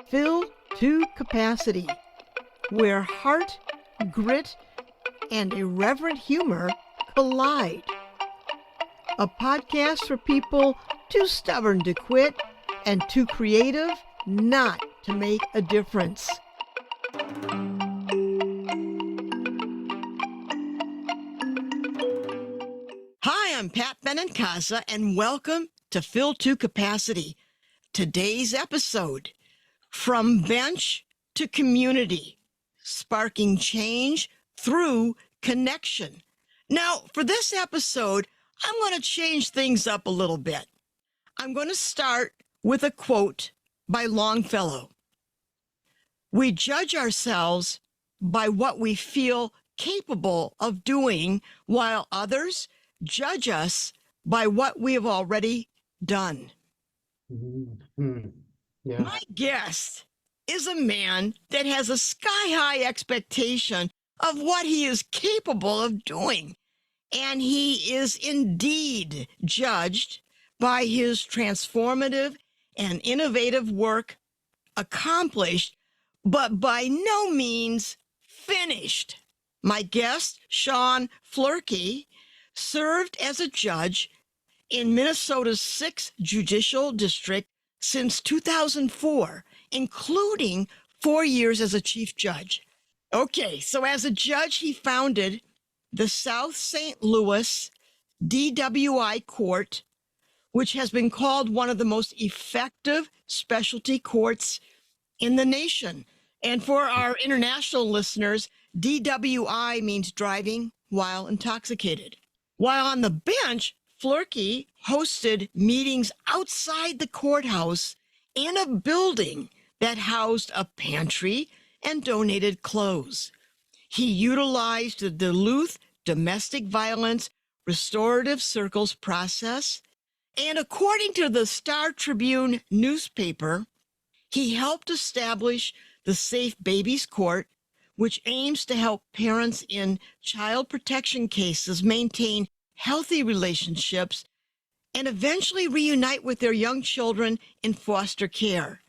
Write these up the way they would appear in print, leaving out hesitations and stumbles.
Fill to Capacity, where heart, grit, and irreverent humor collide. A podcast for people too stubborn to quit and too creative not to make a difference. Hi, I'm Pat Benincasa, and welcome to Fill to Capacity. Today's episode, From Bench to Community, Sparking Change Through Connection. Now, for this episode, I'm going to change things up a little bit. I'm going to start with a quote by Longfellow. We judge ourselves by what we feel capable of doing, while others judge us by what we have already done. Mm-hmm. Yeah. My guest is a man that has a sky-high expectation of what he is capable of doing, and he is indeed judged by his transformative and innovative work accomplished, but by no means finished. My guest, Shaun Floerke, served as a judge in Minnesota's 6th Judicial District since 2004, including 4 years as a chief judge. Okay, so as a judge, he founded the South St. Louis DWI Court, which has been called one of the most effective specialty courts in the nation. And for our international listeners, DWI means driving while intoxicated. While on the bench, Floerke hosted meetings outside the courthouse in a building that housed a pantry and donated clothes. He utilized the Duluth Domestic Violence Restorative Circles process, and according to the Star Tribune newspaper, he helped establish the Safe Babies Court, which aims to help parents in child protection cases maintain healthy relationships and eventually reunite with their young children in foster care.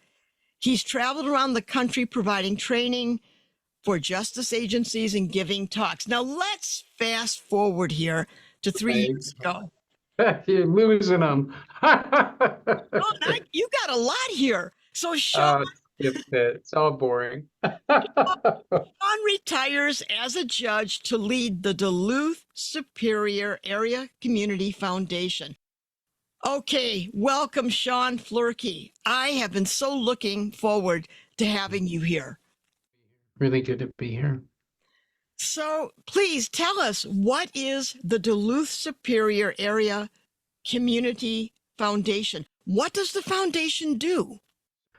He's traveled around the country providing training for justice agencies and giving talks. Now let's fast forward here to 3 years ago. You're losing them. You got a lot here. So Shaun It's all boring. retires as a judge to lead the Duluth Superior Area Community Foundation. Okay, welcome, Shaun Floerke. I have been so looking forward to having you here. Really good to be here. So please tell us, what is the Duluth Superior Area Community Foundation? What does the foundation do?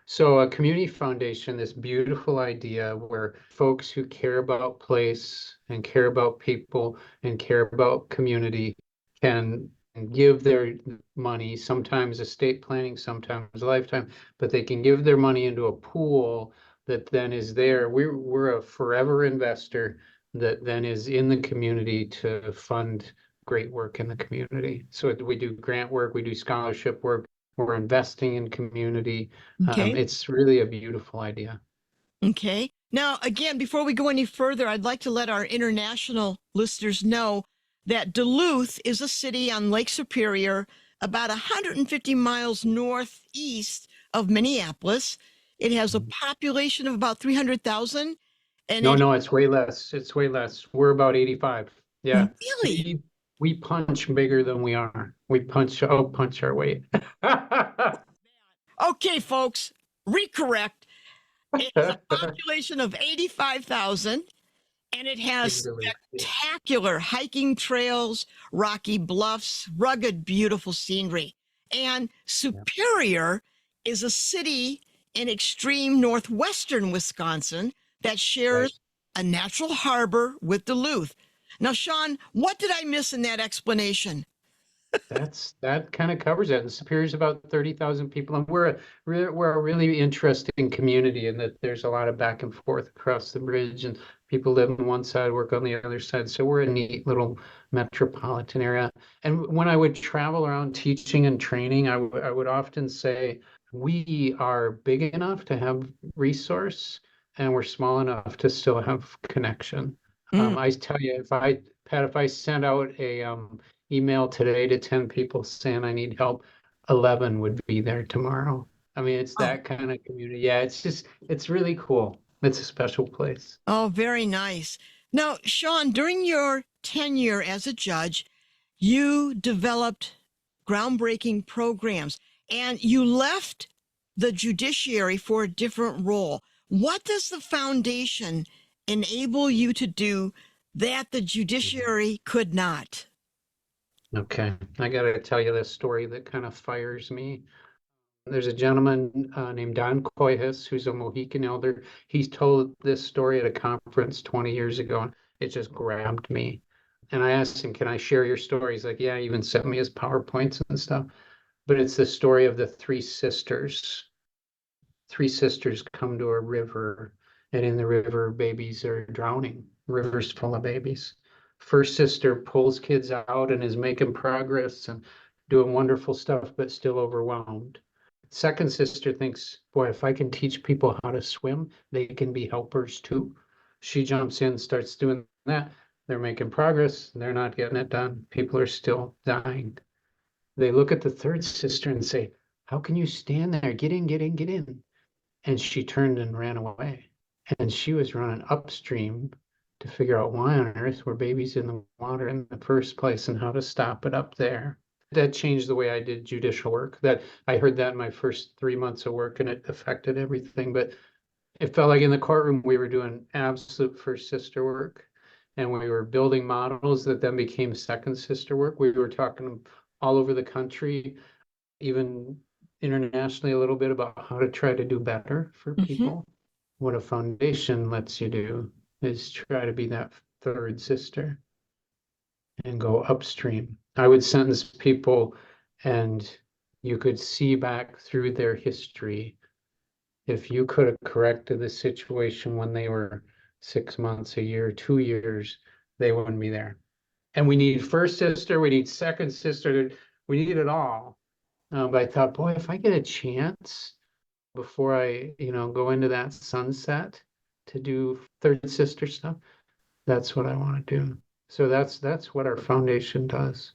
So a community foundation, this beautiful idea where folks who care about place and care about people and care about community can give their money, sometimes estate planning, sometimes lifetime, but they can give their money into a pool that then is there. We're a forever investor that then is in the community to fund great work in the community. So we do grant work, we do scholarship work, we're investing in community. Okay. It's really a beautiful idea. Okay. Now, again, before we go any further, I'd like to let our international listeners know that Duluth is a city on Lake Superior, about 150 miles northeast of Minneapolis. It has a population of about 300,000. No, it's way less. It's way less. We're about 85. Yeah. Really? We punch bigger than we are. We punch our weight. Okay, folks, recorrect. It's a population of 85,000, and it has spectacular hiking trails, rocky bluffs, rugged, beautiful scenery. And Superior is a city in extreme northwestern Wisconsin that shares a natural harbor with Duluth. Now, Shaun, what did I miss in that explanation? That kind of covers it. And Superior's about 30,000 people, and we're a really interesting community in that there's a lot of back and forth across the bridge, and people live on one side, work on the other side. So we're a neat little metropolitan area. And when I would travel around teaching and training, I would often say, we are big enough to have resource and we're small enough to still have connection. Mm. I tell you, Pat, if I sent out a email today to 10 people saying I need help, 11 would be there tomorrow. I mean, it's Oh, that kind of community. Yeah, it's really cool. It's a special place. oh, very nice. Now, Shaun, during your tenure as a judge, you developed groundbreaking programs and you left the judiciary for a different role. What does the foundation enable you to do that the judiciary could not? Okay, I got to tell you this story that kind of fires me. There's a gentleman named Don Coyhus, who's a Mohican elder. He's told this story at a conference 20 years ago, and it just grabbed me. And I asked him, "Can I share your story?" He's like, "Yeah," he even sent me his PowerPoints and stuff. But it's the story of the three sisters. Three sisters come to a river, and in the river, babies are drowning. The river's full of babies. First sister pulls kids out and is making progress and doing wonderful stuff, but still overwhelmed. Second sister thinks, boy, if I can teach people how to swim, they can be helpers too. She jumps in, starts doing that. They're making progress. They're not getting it done. People are still dying. They look at the third sister and say, how can you stand there? Get in, get in, get in. And she turned and ran away. And she was running upstream to figure out why on earth were babies in the water in the first place and how to stop it up there. That changed the way I did judicial work. That I heard that in my first 3 months of work and it affected everything. But it felt like in the courtroom we were doing absolute first sister work and we were building models that then became second sister work. We were talking all over the country, even internationally, a little bit about how to try to do better for Mhm. people. What a foundation lets you do is try to be that third sister and go upstream. I would sentence people and you could see back through their history. If you could have corrected the situation when they were 6 months, a year, 2 years, they wouldn't be there. And we need first sister, we need second sister, we need it all. But I thought, boy, if I get a chance before I, go into that sunset to do third sister stuff, that's what I want to do. So that's what our foundation does.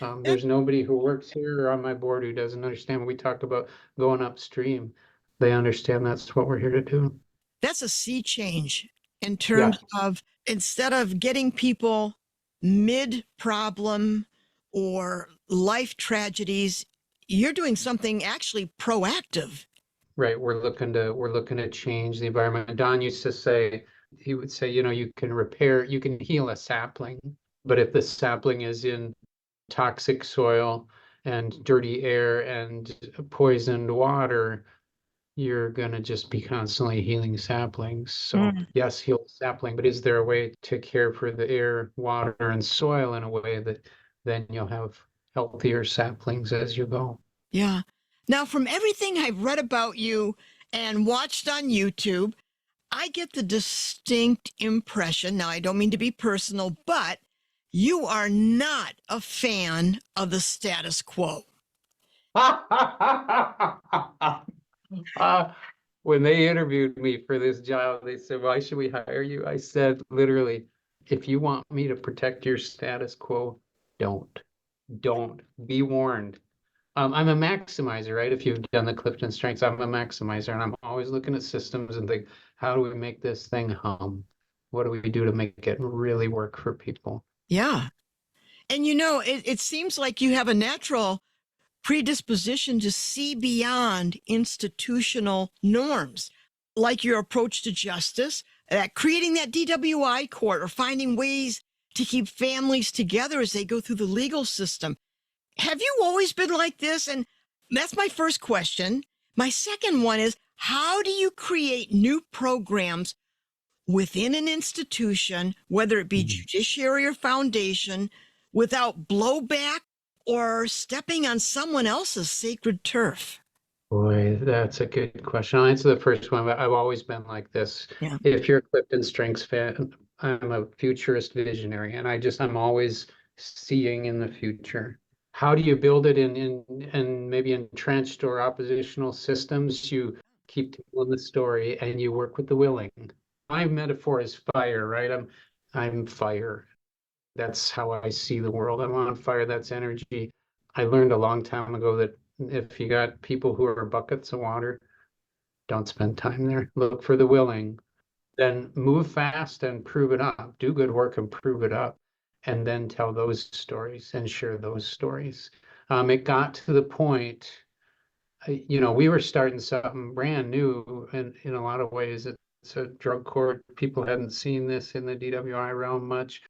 That, There's nobody who works here or on my board who doesn't understand when we talk about going upstream. They understand that's what we're here to do. that's a sea change in Yeah, terms of instead of getting people mid problem or life tragedies, you're doing something actually proactive. right. We're looking to change the environment. Don used to say, he would say, you can heal a sapling, but if the sapling is in toxic soil and dirty air and poisoned water, you're going to just be constantly healing saplings. So, Mm. yes, heal the sapling, but is there a way to care for the air, water, and soil in a way that then you'll have healthier saplings as you go? Yeah. Now, from everything I've read about you and watched on YouTube, I get the distinct impression. Now, I don't mean to be personal, but you are not a fan of the status quo. Uh, when they interviewed me for this job, they said, why should we hire you? I said, literally, if you want me to protect your status quo, don't. Don't. Be warned. I'm a maximizer, right? If you've done the Clifton Strengths, I'm a maximizer, and I'm always looking at systems and think, how do we make this thing hum? What do we do to make it really work for people? Yeah. And it seems like you have a natural predisposition to see beyond institutional norms, like your approach to justice, creating that DWI court or finding ways to keep families together as they go through the legal system. Have you always been like this? And that's my first question. My second one is, how do you create new programs within an institution, whether it be Mhm. judiciary or foundation, without blowback or stepping on someone else's sacred turf? Boy, that's a good question. I'll answer the first one, but I've always been like this. Yeah. If you're a Clifton Strengths fan, I'm a futurist visionary, and I'm always seeing in the future. how do you build it in maybe entrenched or oppositional systems? You keep telling the story and you work with the willing. My metaphor is fire, right? I'm fire. That's how I see the world. I'm on fire. That's energy. I learned a long time ago that if you got people who are buckets of water, don't spend time there. Look for the willing. Then move fast and prove it up. Do good work and prove it up. And then tell those stories and share those stories. It got to the point, we were starting something brand new, and in a lot of ways, it's a drug court. People hadn't seen this in the DWI realm much.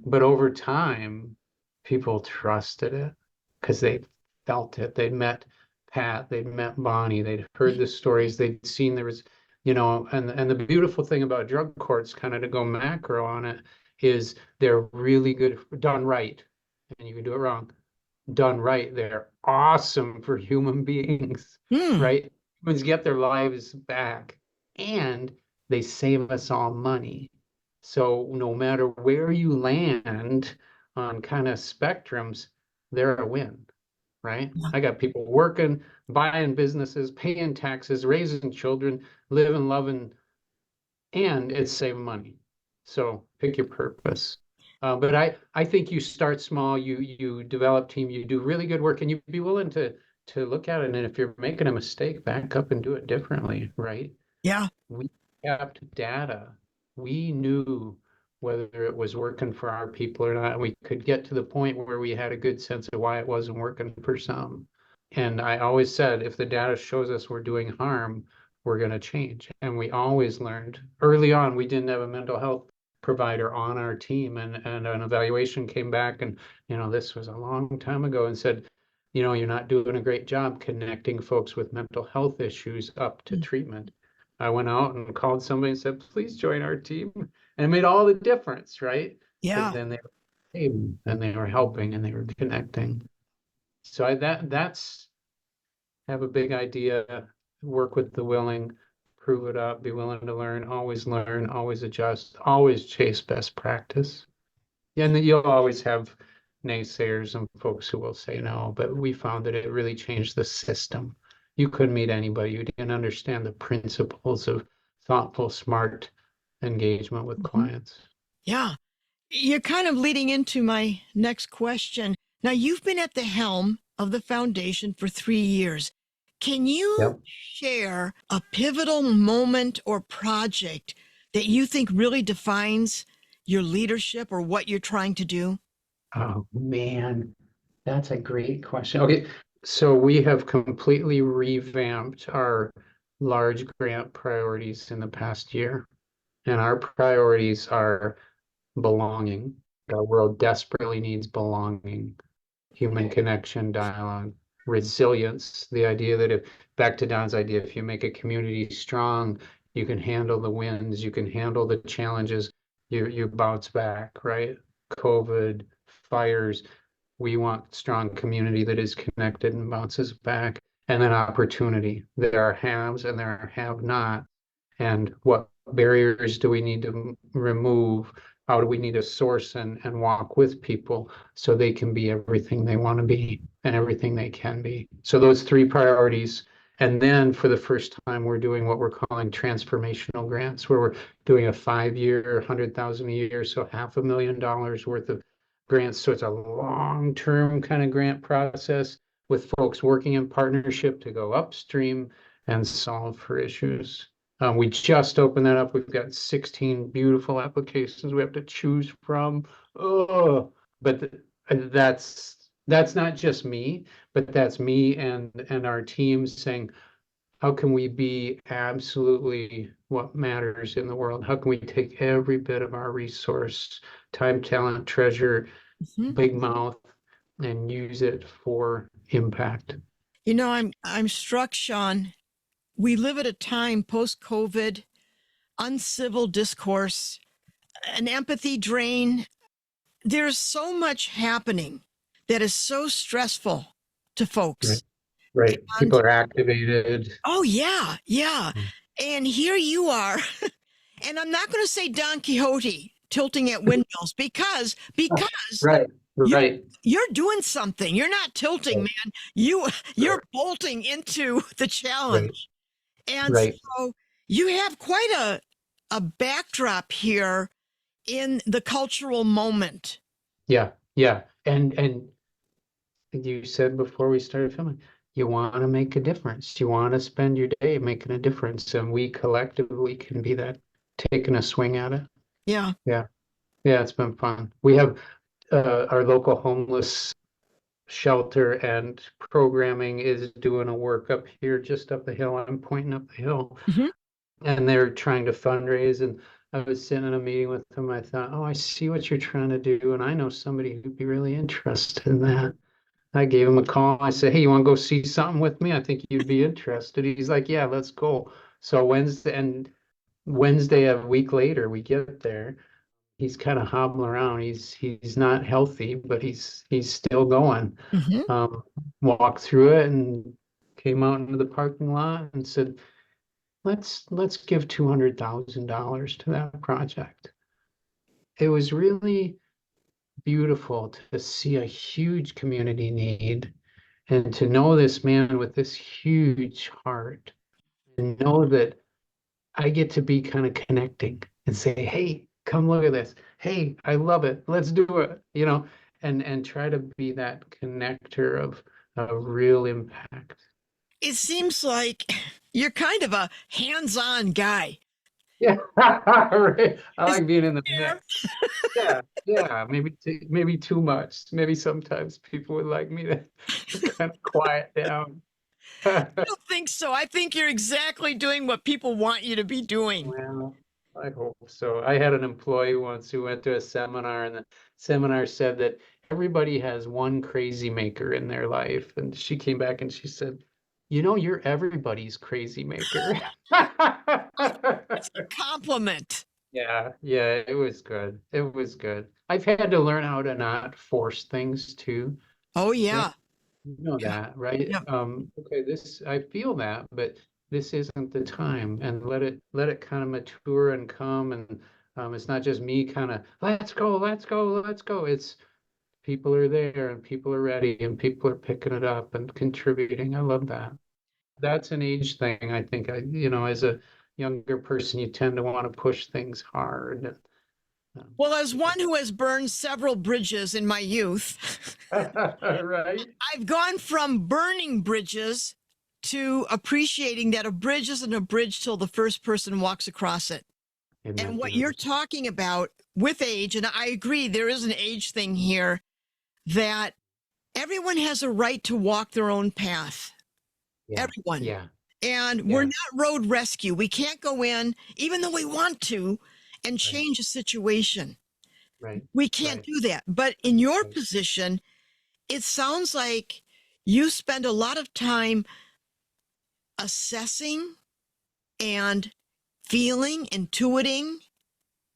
But over time, people trusted it because they felt it. They'd met Pat, they'd met Bonnie, they'd heard the stories, they'd seen there was, and the beautiful thing about drug courts, kind of to go macro on it, is they're really good done right. And you can do it wrong. Done right, they're awesome for human beings, Hmm. right? Humans get their lives back and they save us all money. So no matter where you land on kind of spectrums, they're a win, right? I got people working, buying businesses, paying taxes, raising children, living, loving, and it's saving money. So pick your purpose. But I think you start small, you develop team, you do really good work, and you be willing to look at it. And if you're making a mistake, back up and do it differently, right? Yeah. We kept data. We knew whether it was working for our people or not. We could get to the point where we had a good sense of why it wasn't working for some. And I always said, if the data shows us we're doing harm, we're going to change. And we always learned early on, we didn't have a mental health provider on our team. And an evaluation came back, and, this was a long time ago, and said, you're not doing a great job connecting folks with mental health issues up to treatment. I went out and called somebody and said, please join our team. And it made all the difference, right? Because Yeah. then they were able, and they were helping and they were connecting. So that's have a big idea, work with the willing, prove it up, be willing to learn, always adjust, always chase best practice. Yeah, and then you'll always have naysayers and folks who will say no, but we found that it really changed the system. You couldn't meet anybody who didn't understand the principles of thoughtful, smart engagement with Mhm. clients. Yeah. You're kind of leading into my next question. Now, you've been at the helm of the foundation for 3 years. Can you Yep. share a pivotal moment or project that you think really defines your leadership or what you're trying to do? Oh man, that's a great question. Okay, so we have completely revamped our large grant priorities in the past year, and our priorities are belonging. Our world desperately needs belonging, human connection, dialogue, resilience. The idea that if, back to Don's idea, if you make a community strong, you can handle the wins, you can handle the challenges, you bounce back, right? COVID, fires. We want strong community that is connected and bounces back. And then opportunity. There are haves and there are have not. And what barriers do we need to remove? How do we need to source and walk with people so they can be everything they want to be and everything they can be? So those three priorities. And then for the first time, we're doing what we're calling transformational grants, where we're doing a 5 year, 100,000 a year, so $500,000 worth of grants. So it's a long-term kind of grant process with folks working in partnership to go upstream and solve for issues. We just opened that up. We've got 16 beautiful applications we have to choose from. Oh, but that's not just me, but that's me and our team saying, how can we be absolutely what matters in the world? How can we take every bit of our resource, time, talent, treasure, Mhm. big mouth, and use it for impact? I'm struck, Shaun. We live at a time post COVID, uncivil discourse, an empathy drain. There's so much happening that is so stressful to Right. folks. Right. And People are activated. oh, yeah, yeah. And here you are. And I'm not going to say Don Quixote tilting at windmills because Right. You Right. you're doing something. You're not tilting, Right. man. You're Sure. bolting into the Right. challenge. And Right. so you have quite a backdrop here in the cultural moment. Yeah. Yeah. And you said before we started filming, you want to make a difference. You want to spend your day making a difference, and we collectively can be that, taking a swing at it. Yeah. Yeah. Yeah, it's been fun. We have our local homeless shelter and programming is doing a work up here, just up the hill. I'm pointing up the hill, Mhm. and they're trying to fundraise. And I was sitting in a meeting with them. I thought, oh, I see what you're trying to do, and I know somebody who'd be really interested in that. I gave him a call. I said, hey, you want to go see something with me? I think you'd be interested. He's like, yeah, let's go. So Wednesday, a week later, we get there. He's kind of hobbling around. He's not healthy, but he's still going. Mhm. Um, Walked through it and came out into the parking lot and said, let's give $200,000 to that project. It was really beautiful to see a huge community need and to know this man with this huge heart and know that I get to be kind of connecting and say, hey, come look at this. Hey, I love it. Let's do it, and try to be that connector of real impact. It seems like you're kind of a hands-on guy. Yeah, right. I Is like being in the there? mix. Yeah, yeah, maybe too much. Maybe sometimes people would like me to kind of quiet down. I don't think so. I think you're exactly doing what people want you to be doing. Well, I hope so. I had an employee once who went to a seminar, and the seminar said that everybody has one crazy maker in their life. And she came back and she said, you're everybody's crazy maker. It's a compliment. Yeah, yeah, it was good. It was good. I've had to learn how to not force things too. Oh You yeah. you know Yeah. that, right? Yeah. Okay, I feel that, but this isn't the time, and let it kind of mature and come, and it's not just me kind of let's go, let's go, let's go. It's people are there and people are ready and people are picking it up and contributing. I love that. That's an age thing. I think as a younger person, you tend to want to push things hard. Um, Well, as one who has burned several bridges in my youth, right? I've gone from burning bridges to appreciating that a bridge isn't a bridge till the first person walks across it. And what you're Amen. talking about with age, and I agree, there is an age thing here that everyone has a right to walk their own path. Yeah, Everyone. yeah, And we're yeah. not road rescue. We can't go in, even though we want to, and Right, change a situation. right, We can't right, do that. But in your right. position, it sounds like you spend a lot of time assessing and feeling, intuiting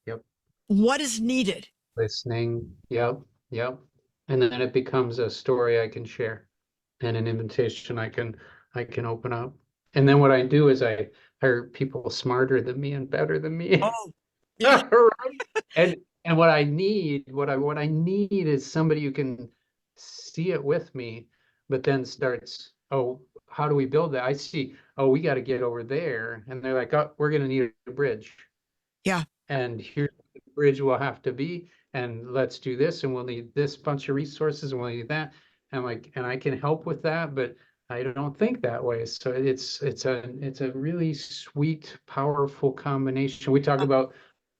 Yep. what is needed. Listening. Yep. Yep. And then it becomes a story I can share and an invitation I can open up. And then what I do is I hire people smarter than me and better than me. Oh, yeah. Right. And what I need is somebody who can see it with me, but then starts, oh, how do we build that? I see, oh, we got to get over there. And they're like, oh, we're gonna need a bridge. Yeah. And here's what the bridge will have to be, and let's do this, and we'll need this bunch of resources, and we'll need that. And like, and I can help with that, but I don't think that way. So it's a really sweet, powerful combination. We talk about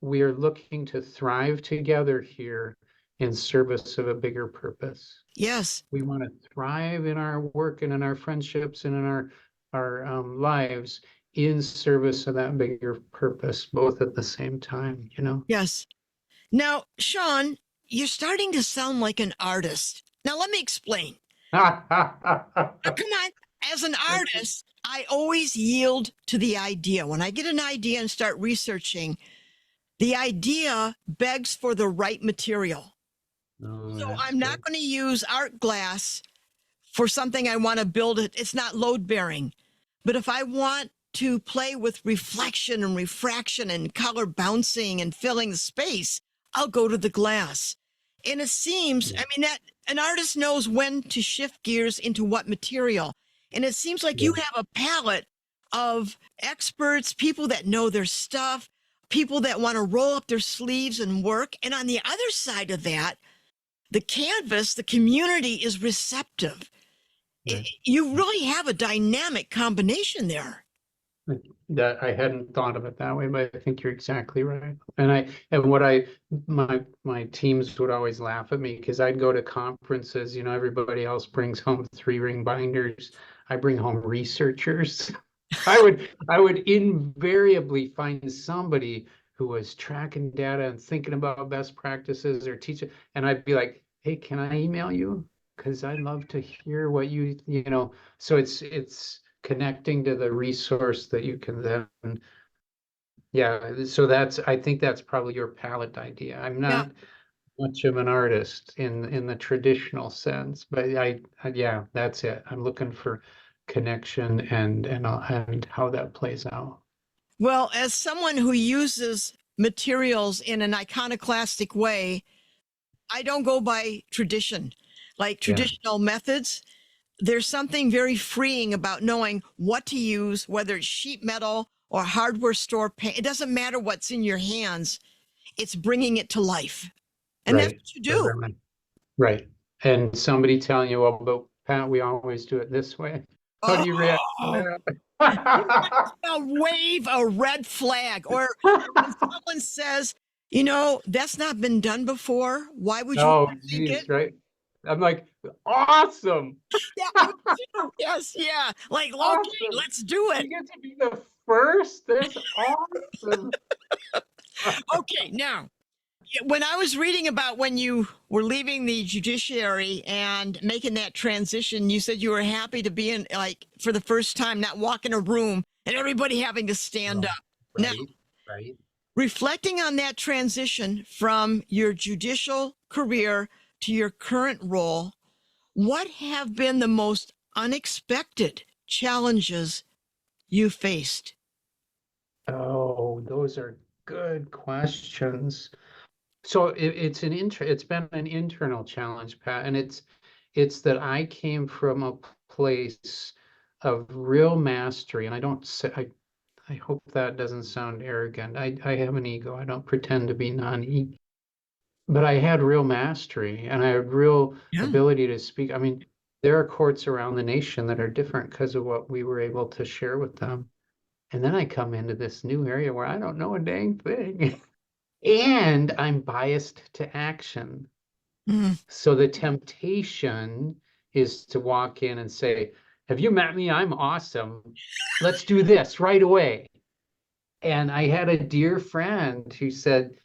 we are looking to thrive together here in service of a bigger purpose. Yes. We want to thrive in our work and in our friendships and in our lives in service of that bigger purpose, both at the same time. Yes. Now, Shaun, you're starting to sound like an artist. Now, let me explain. Now, come on. As an artist, I always yield to the idea. When I get an idea and start researching, the idea begs for the right material. Oh, So that's I'm not good. going to use art glass for something I want to build. It's not load bearing. But if I want to play with reflection and refraction and color bouncing and filling the space, I'll go to the glass. And it seems, I mean, that an artist knows when to shift gears into what material. And it seems like Yeah. you have a palette of experts, people that know their stuff, people that want to roll up their sleeves and work. And on the other side of that, the canvas, the community is receptive. Right. You really have a dynamic combination there. That I hadn't thought of it that way, but I think you're exactly right. My teams would always laugh at me because I'd go to conferences, everybody else brings home 3-ring binders. I bring home researchers. I would invariably find somebody who was tracking data and thinking about best practices or teaching, and I'd be like, hey, can I email you? Because I'd love to hear what so it's connecting to the resource that you can then, yeah, so I think that's probably your palette idea. I'm Yeah. not much of an artist in the traditional sense, but yeah, that's it. I'm looking for connection and how that plays out. Well, as someone who uses materials in an iconoclastic way, I don't go by tradition, like Yeah, traditional methods. There's something very freeing about knowing what to use, whether it's sheet metal or hardware store paint. It doesn't matter what's in your hands, it's bringing it to life. And that's right, what you right, do. right, right. Right. And somebody telling you, well, but Pat, we always do it this way. How do you react Oh, to you might that? as well wave a red flag. Or when someone says, that's not been done before, why would you Oh, think it? geez, right? I'm like, awesome, Yeah, I would too. Yes, yeah. Like, okay, awesome. let's do it. You get to be the first. That's awesome. Okay, now, when I was reading about when you were leaving the judiciary and making that transition, you said you were happy to be in, like, for the first time, not walk in a room and everybody having to stand Oh, up. Now, right, right. reflecting on that transition from your judicial career to your current role, what have been the most unexpected challenges you faced? Oh, those are good questions. So it's been an internal challenge, Pat, and it's that I came from a place of real mastery, and I don't say I hope that doesn't sound arrogant. I have an ego. I don't pretend to be non-ego, but I had real mastery and I had real Yeah. ability to speak. I mean, there are courts around the nation that are different because of what we were able to share with them. And then I come into this new area where I don't know a dang thing. And I'm biased to action. Mm, So the temptation is to walk in and say, have you met me? I'm awesome. Let's do this right away. And I had a dear friend who said,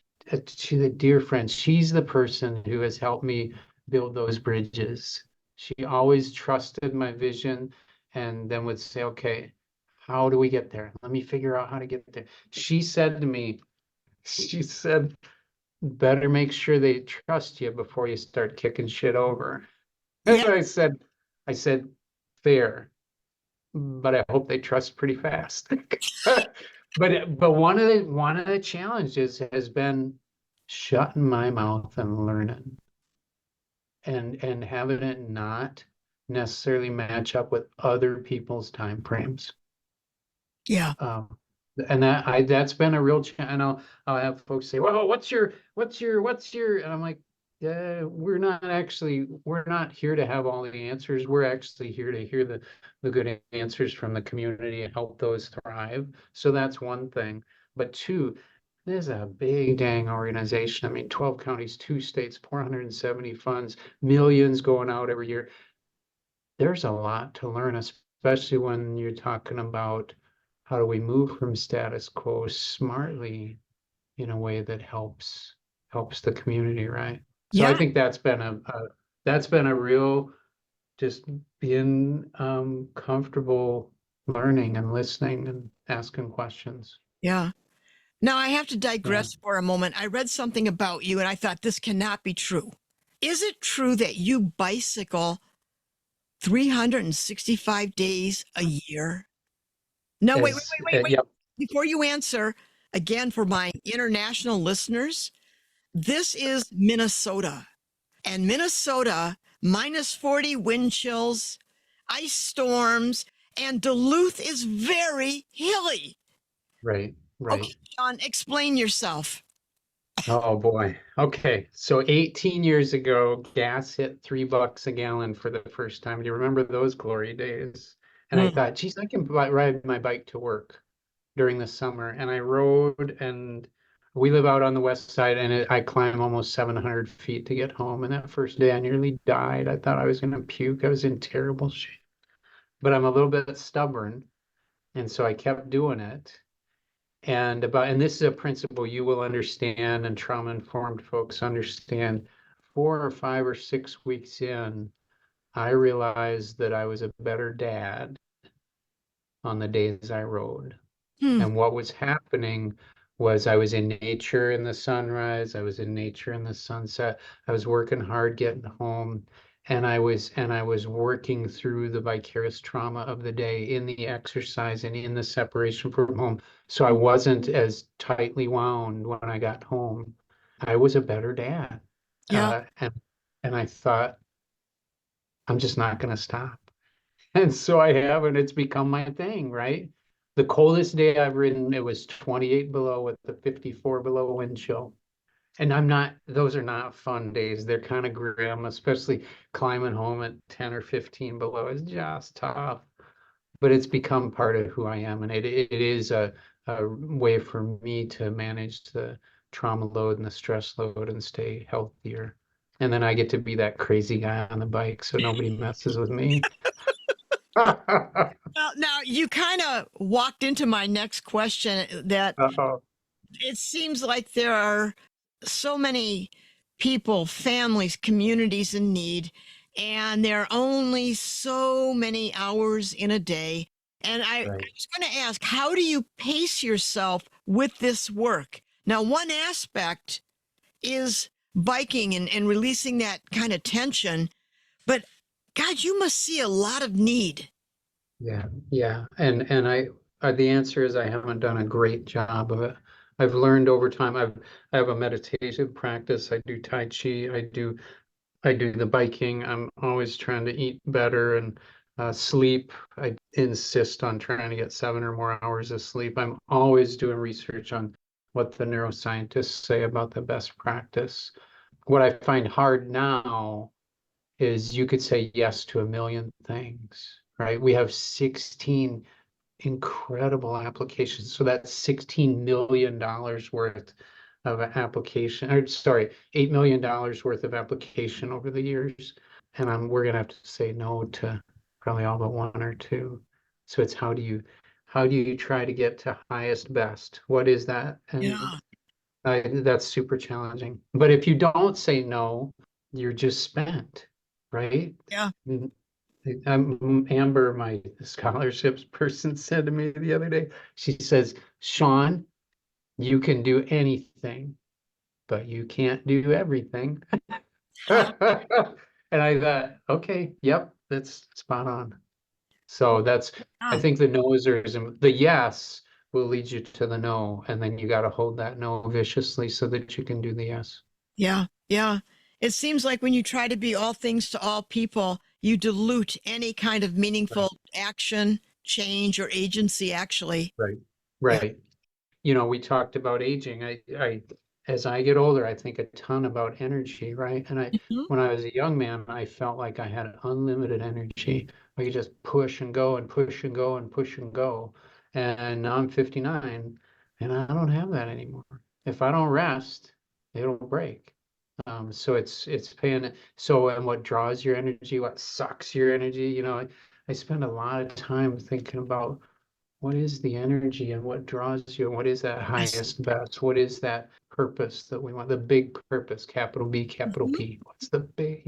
she's a dear friend. She's the person who has helped me build those bridges. She always trusted my vision and then would say, okay, how do we get there? Let me figure out how to get there. She said to me, she said, better make sure they trust you before you start kicking shit over. And yeah. I said, fair, but I hope they trust pretty fast. But one of the challenges has been shutting my mouth and learning and having it not necessarily match up with other people's time frames. Yeah. Um, and that's been a real challenge. And I'll have folks say, "Well, what's your?" And I'm like, we're not here to have all the answers. We're actually here to hear the good answers from the community and help those thrive. So that's one thing. But two, this is a big dang organization. I mean, 12 counties, 2 states, 470 funds, millions going out every year. There's a lot to learn, especially when you're talking about how do we move from status quo smartly in a way that helps the community, right? So I Yeah. think that's been a real just being comfortable learning and listening and asking questions. Yeah. Now I have to Yeah. digress for a moment. I read something about you and I thought this cannot be true. Is it true that you bicycle 365 days a year? No, wait, wait, As wait, wait, wait. Yep. Before you answer, again, for my international listeners, this is Minnesota. and Minnesota, -40 wind chills, ice storms, and Duluth is very hilly. Right, Okay, right. Shaun, explain yourself. Oh boy. Okay. So 18 years ago, gas hit $3 a gallon for the first time. Do you remember those glory days? And I Mm. thought, geez, I can ride my bike to work during the summer. And I rode, and we live out on the west side, and I climb almost 700 feet to get home. And that first day, I nearly died. I thought I was going to puke. I was in terrible shape, but I'm a little bit stubborn. And so I kept doing it. And this is a principle you will understand, and trauma informed folks understand. 4 or 5 or 6 weeks in, I realized that I was a better dad on the days I rode. Hmm. And what was happening was I was in nature in the sunrise, I was in nature in the sunset. I was working hard getting home, and I was working through the vicarious trauma of the day in the exercise and in the separation from home. So I wasn't as tightly wound when I got home. I was a better dad. Yeah. And I thought, I'm just not going to stop. And so I have, and it's become my thing, right? The coldest day I've ridden, it was 28 below with the 54 below wind chill. And those are not fun days. They're kind of grim, especially climbing home at 10 or 15 below is just tough. But it's become part of who I am. And it is a way for me to manage the trauma load and the stress load and stay healthier. And then I get to be that crazy guy on the bike, so nobody messes with me. Well, now you kind of walked into my next question that Uh-oh. it seems like there are so many people, families, communities in need, and there are only so many hours in a day. And I Right. was going to ask, how do you pace yourself with this work? Now, one aspect is biking and releasing that kind of tension, but God, you must see a lot of need. Yeah, yeah. And the answer is I haven't done a great job of it. I've learned over time. I have a meditative practice. I do Tai Chi. I do the biking. I'm always trying to eat better and sleep. I insist on trying to get 7 or more hours of sleep. I'm always doing research on what the neuroscientists say about the best practice. What I find hard now is you could say yes to a million things, right? We have 16 incredible applications. So that's $16 million worth of application, or sorry, $8 million worth of application over the years. And we're gonna have to say no to probably all but one or two. So it's how do you try to get to highest best? What is that? And Yeah, that's super challenging. But if you don't say no, you're just spent, right? yeah. Mm, Amber, my scholarships person, said to me the other day, she says, Shaun, you can do anything, but you can't do everything. And I thought, okay, yep, that's spot on. So I Yeah. think the no's are, the yes will lead you to the no, and then you got to hold that no viciously so that you can do the yes. Yeah, yeah. It seems like when you try to be all things to all people, you dilute any kind of Right, meaningful action, change, or agency, actually. right, Yeah. right. We talked about aging. As I get older, I think a ton about energy, right? Mhm. When I was a young man, I felt like I had unlimited energy. I could just push and go and push and go and push and go. And now I'm 59 and I don't have that anymore. If I don't rest, it'll break. So it's paying. So, and what draws your energy, what sucks your energy, I spend a lot of time thinking about what is the energy and what draws you and what is that Yes. highest best, what is that purpose that we want, the big purpose, capital B, capital Mhm. P, what's the big.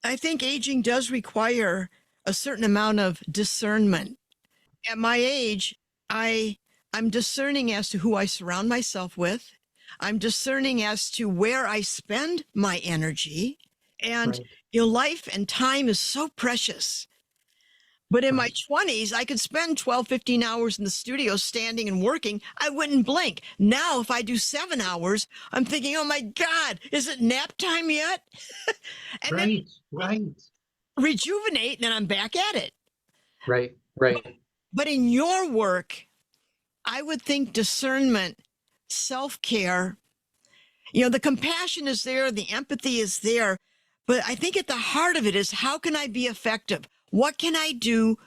I think aging does require a certain amount of discernment. At my age, I I'm discerning as to who I surround myself with. I'm discerning as to where I spend my energy. And Right, life and time is so precious. But in my Right. 20s, I could spend 12, 15 hours in the studio standing and working. I wouldn't blink. Now, if I do 7 hours, I'm thinking, oh my God, is it nap time yet? And then Right. Right. rejuvenate, and then I'm back at it. Right. Right. But in your work, I would think discernment, self care, the compassion is there, the empathy is there. But I think at the heart of it is how can I be effective? What can I do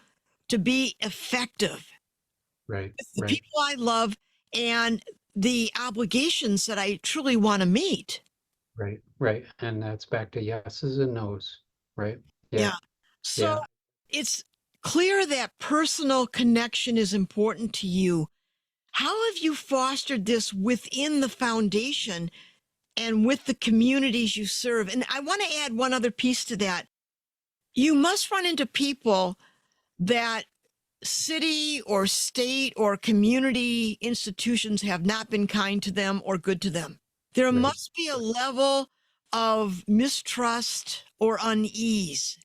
to be effective Right. with the Right. people I love and the obligations that I truly want to meet? Right. Right. And that's back to yeses and nos. Right. Yeah. Yeah. So Yeah. it's clear that personal connection is important to you. How have you fostered this within the foundation and with the communities you serve? And I want to add one other piece to that. You must run into people that city or state or community institutions have not been kind to them or good to them. There Right. must be a level of mistrust or unease.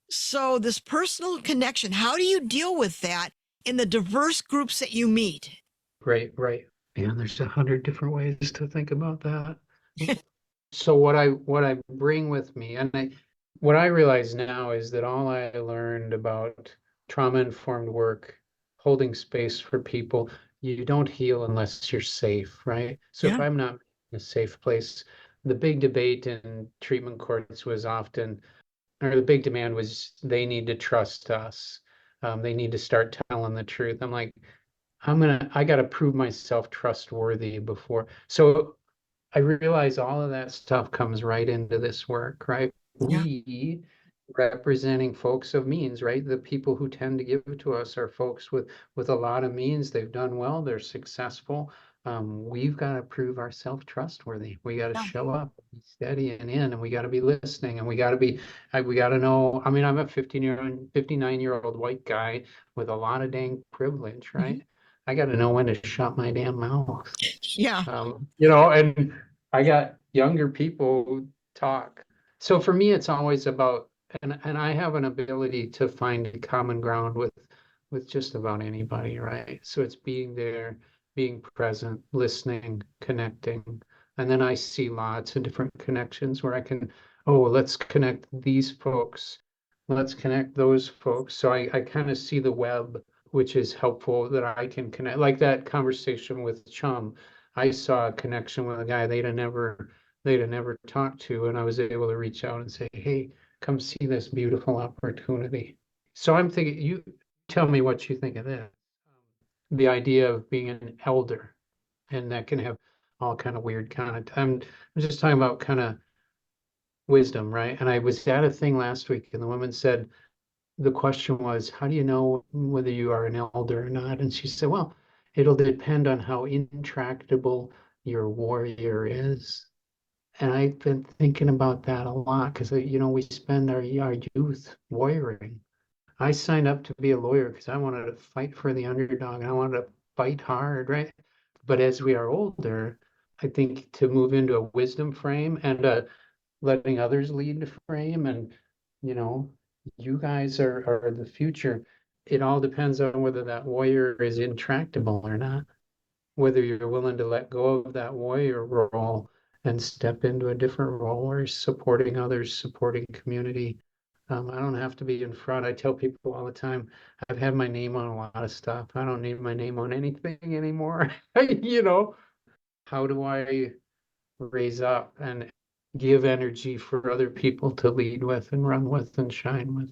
So, this personal connection, how do you deal with that in the diverse groups that you meet? Right. Right. Yeah. There's 100 different ways to think about that. So what I bring with me, and what I realize now is that all I learned about trauma informed work, holding space for people, you don't heal unless you're safe, right? So if Yeah. I'm not in a safe place, the big debate in treatment courts was often, or the big demand was, they need to trust us. They need to start telling the truth. I'm like, I got to prove myself trustworthy before. So I realize all of that stuff comes right into this work, right? Yeah. We representing folks of means, right? The people who tend to give to us are folks with a lot of means. They've done well, they're successful. We've got to prove ourselves trustworthy. We got to Yeah. show up, be steady and in, and we got to be listening, and we got to know. I mean, I'm a 59-year-old white guy with a lot of dang privilege, Mhm. right? I got to know when to shut my damn mouth. Yeah. And I got younger people who talk. So for me, it's always about, and I have an ability to find common ground with just about anybody, right? So it's being there, being present, listening, connecting. And then I see lots of different connections where I can, oh, let's connect these folks. Let's connect those folks. So I kind of see the web, which is helpful that I can connect, like that conversation with Chum. I saw a connection with a guy they'd have never talked to, and I was able to reach out and say, "Hey, come see this beautiful opportunity." So I'm thinking, you tell me what you think of this. The idea of being an elder, and that can have all kind of weird kind of. I'm just talking about kind of wisdom, right? And I was at a thing last week, and the woman said, the question was, how do you know whether you are an elder or not? And she said, well, it'll depend on how intractable your warrior is. And I've been thinking about that a lot because, we spend our youth warrioring. I signed up to be a lawyer because I wanted to fight for the underdog and I wanted to fight hard, right? But as we are older, I think to move into a wisdom frame and letting others lead the frame, and you know you guys are the future. It all depends on whether that warrior is intractable or not, whether you're willing to let go of that warrior role and step into a different role or supporting others, supporting community. I don't have to be in front. I tell people all the time, I've had my name on a lot of stuff. I don't need my name on anything anymore. How do I raise up and give energy for other people to lead with and run with and shine with?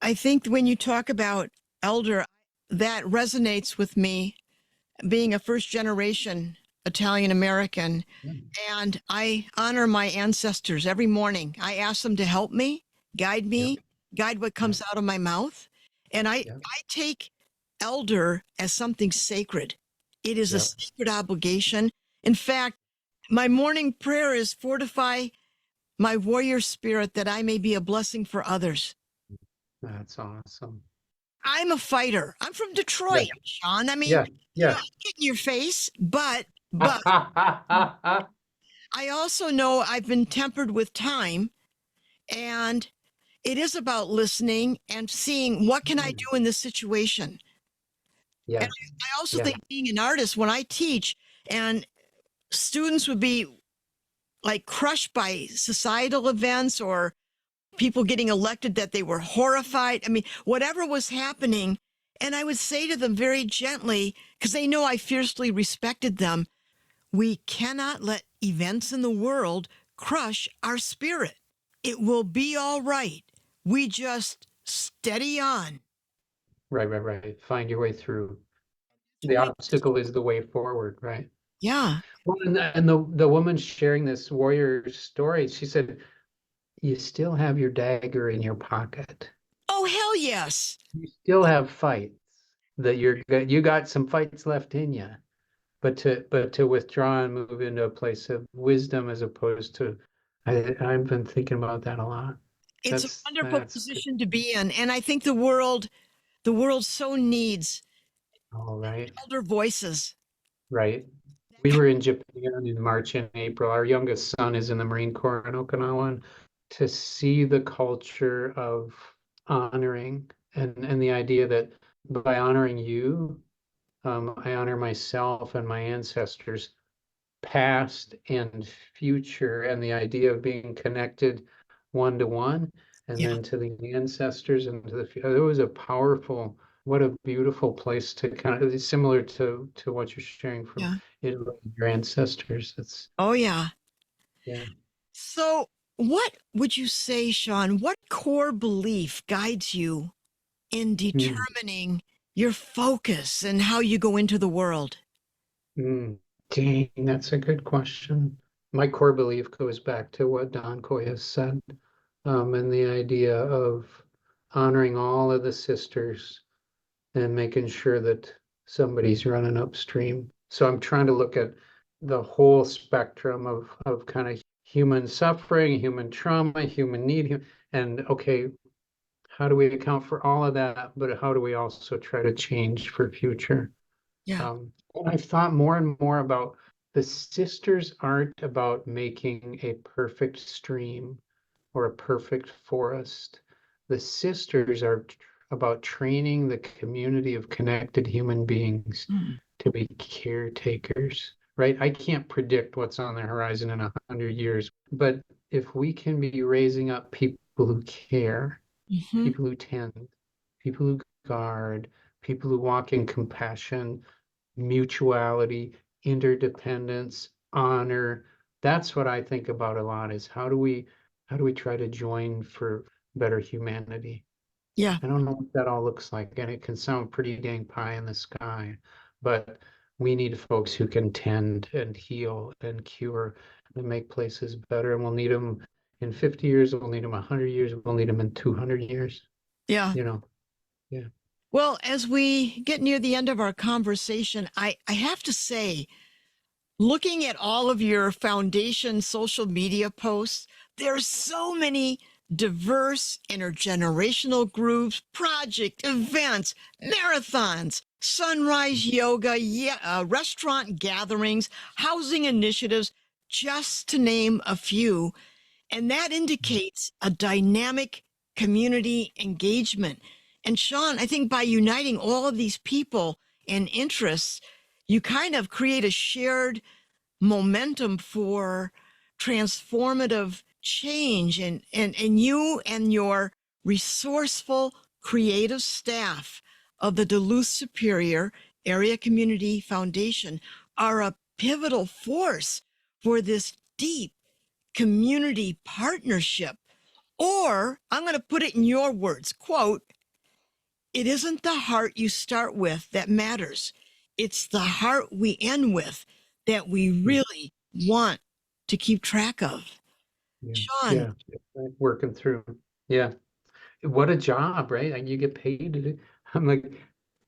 I think when you talk about elder, that resonates with me being a first generation Italian American. Yeah, And I honor my ancestors every morning. I ask them to help me, guide yeah, me, guide what yeah, comes out of my mouth. And I yeah, take elder as something sacred. It is a yeah. sacred obligation. In fact, my morning prayer is fortify my warrior spirit that I may be a blessing for others. That's awesome. I'm a fighter. I'm from Yeah, Detroit, Shaun. I mean, yeah, yeah. I get in your face, but I also know I've been tempered with time, and it is about listening and seeing what can I do in this situation. And Yeah. I also Yeah. think being an artist, when I teach and students would be like crushed by societal events or people getting elected that they were horrified. I mean, whatever was happening. And I would say to them very gently, because they know I fiercely respected them, we cannot let events in the world crush our spirit. It will be all right. We just steady on. Right, right, right. Find your way through. The What I, obstacle is the way forward, right? yeah. Well, and the woman sharing this warrior story, she said, "You still have your dagger in your pocket. Oh, hell yes. You still have fights that you got some fights left in you, but to withdraw and move into a place of wisdom as opposed to, I've been thinking about that a lot. It's a wonderful That's good. position to be in. And I think the world so needs All right. elder voices. Right. We were in Japan in March and April. Our youngest son is in the Marine Corps in Okinawa. And to see the culture of honoring and the idea that by honoring you, I honor myself and my ancestors, past and future, and the idea of being connected one to one, and Yeah, then to the ancestors and to the future. It was a powerful, what a beautiful place to kind of similar to what you're sharing from yeah. Italy, your ancestors. It's Oh, yeah. yeah. So, what would you say, Shaun? What core belief guides you in Mm, determining your focus and how you go into the world? mm. Dang, that's a good question. My core belief goes back to what Don Coy has said, and the idea of honoring all of the sisters and making sure that somebody's running upstream. So I'm trying to look at the whole spectrum of kind of human suffering, human trauma, human need, and okay, how do we account for all of that? But how do we also try to change for future? Yeah. And I've thought more and more about the sisters aren't about making a perfect stream or a perfect forest. The sisters are about training the community of connected human beings Mm. to be caretakers, right? I can't predict what's on the horizon in 100 years, but if we can be raising up people who care, Hmm. people who tend, people who guard, people who walk in compassion, mutuality, interdependence, honor. That's what I think about a lot is how do we try to join for better humanity? Yeah. I don't know what that all looks like, and it can sound pretty dang pie in the sky, but we need folks who can tend and heal and cure and make places better, and we'll need them in 50 years, we'll need them 100 years, we'll need them in 200 years, Yeah. you know. Yeah. Well, as we get near the end of our conversation, I have to say, looking at all of your foundation social media posts, there's so many diverse intergenerational groups, project events, marathons, sunrise yoga, yeah, restaurant gatherings, housing initiatives, just to name a few. And that indicates a dynamic community engagement. And Shaun, I think by uniting all of these people and interests, you kind of create a shared momentum for transformative change. And you and your resourceful, creative staff of the Duluth Superior Area Community Foundation are a pivotal force for this deep community partnership. Or I'm going to put it in your words, quote, it isn't the heart you start with that matters. It's the heart we end with that we really want to keep track of. Yeah. Shaun, Yeah. Working through. Yeah. What a job, right? Like you get paid to do. I'm like,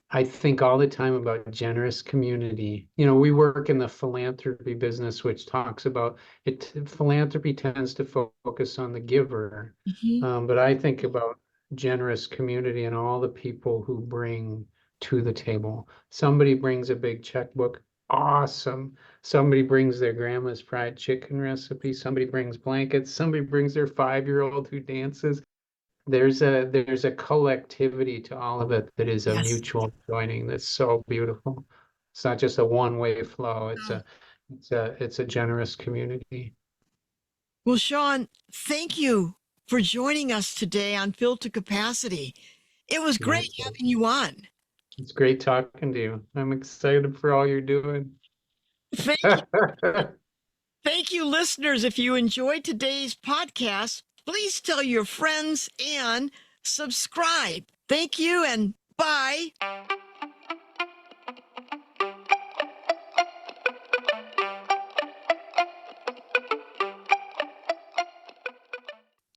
I think all the time about generous community. You know, we work in the philanthropy business, which talks about it. Philanthropy tends to focus on the giver. mhm, But I think about generous community and all the people who bring to the table. Somebody brings a big checkbook. Awesome. Somebody brings their grandma's fried chicken recipe. Somebody brings blankets. Somebody brings their 5-year-old who dances. there's a collectivity to all of it that is a Yes. mutual joining that's so beautiful. It's not just a one-way flow. It's a generous community. Well, Shaun, thank you for joining us today on Fill to Capacity. It was My great having you on. It's great talking to you. I'm excited for all you're doing. Thank you. Thank you, listeners. If you enjoyed today's podcast, please tell your friends and subscribe. Thank you and bye.